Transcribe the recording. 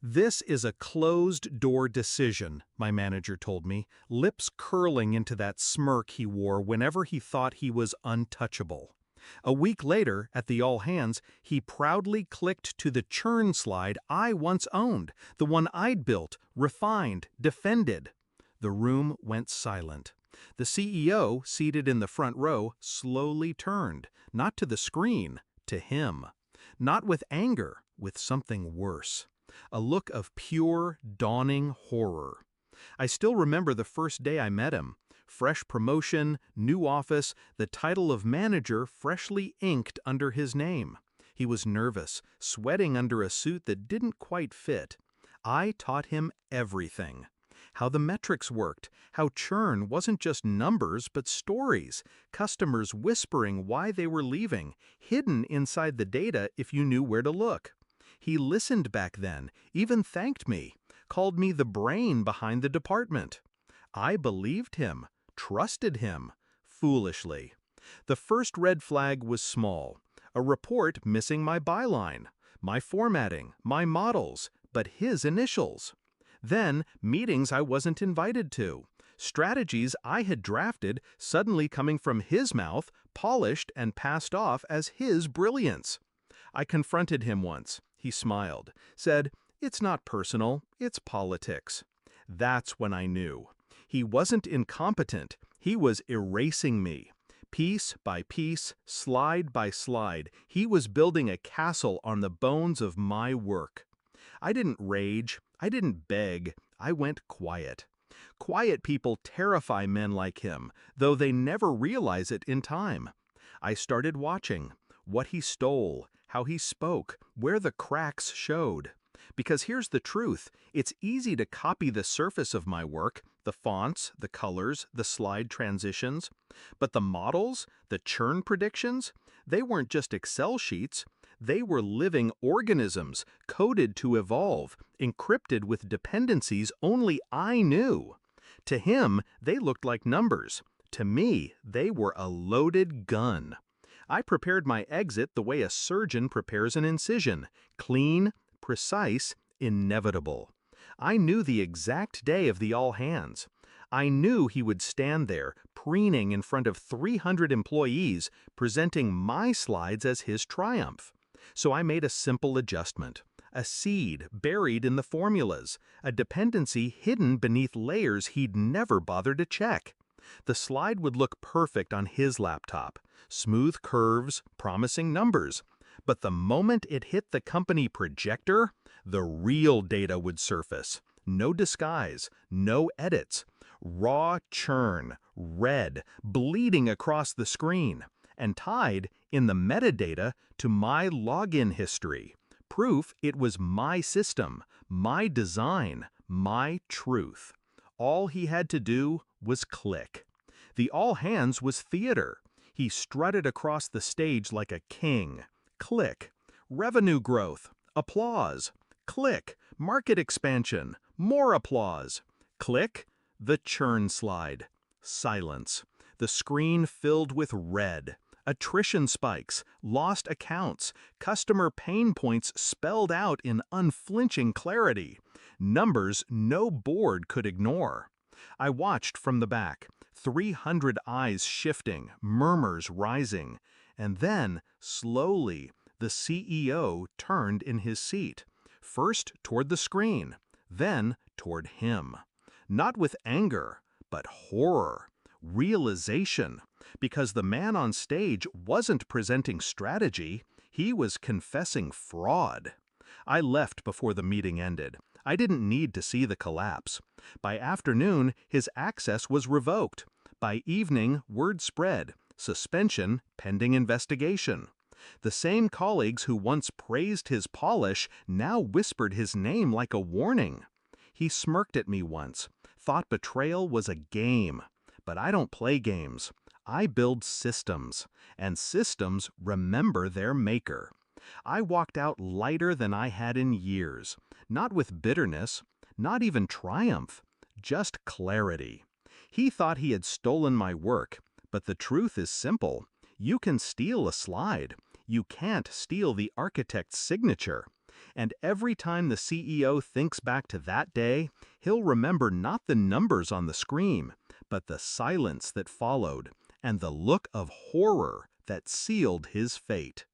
"This is a closed-door decision," my manager told me, lips curling into that smirk he wore whenever he thought he was untouchable. A week later, at the all-hands, he proudly clicked to the churn slide I once owned, the one I'd built, refined, defended. The room went silent. The CEO, seated in the front row, slowly turned, not to the screen, to him. Not with anger, with something worse. A look of pure, dawning horror. I still remember the first day I met him. Fresh promotion, new office, the title of manager freshly inked under his name. He was nervous, sweating under a suit that didn't quite fit. I taught him everything. How the metrics worked, how churn wasn't just numbers but stories, customers whispering why they were leaving, hidden inside the data if you knew where to look. He listened back then, even thanked me, called me the brain behind the department. I believed him, trusted him, foolishly. The first red flag was small, a report missing my byline, my formatting, my models, but his initials. Then, meetings I wasn't invited to, strategies I had drafted suddenly coming from his mouth, polished and passed off as his brilliance. I confronted him once. He smiled, said, "It's not personal, it's politics." That's when I knew. He wasn't incompetent, he was erasing me. Piece by piece, slide by slide, he was building a castle on the bones of my work. I didn't rage, I didn't beg, I went quiet. Quiet people terrify men like him, though they never realize it in time. I started watching. What he stole, how he spoke, where the cracks showed. Because here's the truth, it's easy to copy the surface of my work, the fonts, the colors, the slide transitions. But the models, the churn predictions, they weren't just Excel sheets. They were living organisms, coded to evolve, encrypted with dependencies only I knew. To him, they looked like numbers. To me, they were a loaded gun. I prepared my exit the way a surgeon prepares an incision, clean, precise, inevitable. I knew the exact day of the all-hands. I knew he would stand there, preening in front of 300 employees, presenting my slides as his triumph. So I made a simple adjustment. A seed buried in the formulas, a dependency hidden beneath layers he'd never bothered to check. The slide would look perfect on his laptop, smooth curves, promising numbers. But the moment it hit the company projector, the real data would surface. No disguise, no edits. Raw churn, red, bleeding across the screen, and tied, in the metadata, to my login history. Proof it was my system, my design, my truth. All he had to do was click. The all-hands was theater. He strutted across the stage like a king. Click. Revenue growth. Applause. Click. Market expansion. More applause. Click. The churn slide. Silence. The screen filled with red. Attrition spikes, lost accounts, customer pain points spelled out in unflinching clarity. Numbers no board could ignore. I watched from the back, 300 eyes shifting, murmurs rising. And then, slowly, the CEO turned in his seat. First toward the screen, then toward him. Not with anger, but horror, realization. Because the man on stage wasn't presenting strategy, he was confessing fraud. I left before the meeting ended. I didn't need to see the collapse. By afternoon, his access was revoked. By evening, word spread. Suspension pending investigation. The same colleagues who once praised his polish now whispered his name like a warning. He smirked at me once, thought betrayal was a game. But I don't play games. I build systems, and systems remember their maker. I walked out lighter than I had in years, not with bitterness, not even triumph, just clarity. He thought he had stolen my work, but the truth is simple. You can steal a slide. You can't steal the architect's signature. And every time the CEO thinks back to that day, he'll remember not the numbers on the screen, but the silence that followed and the look of horror that sealed his fate.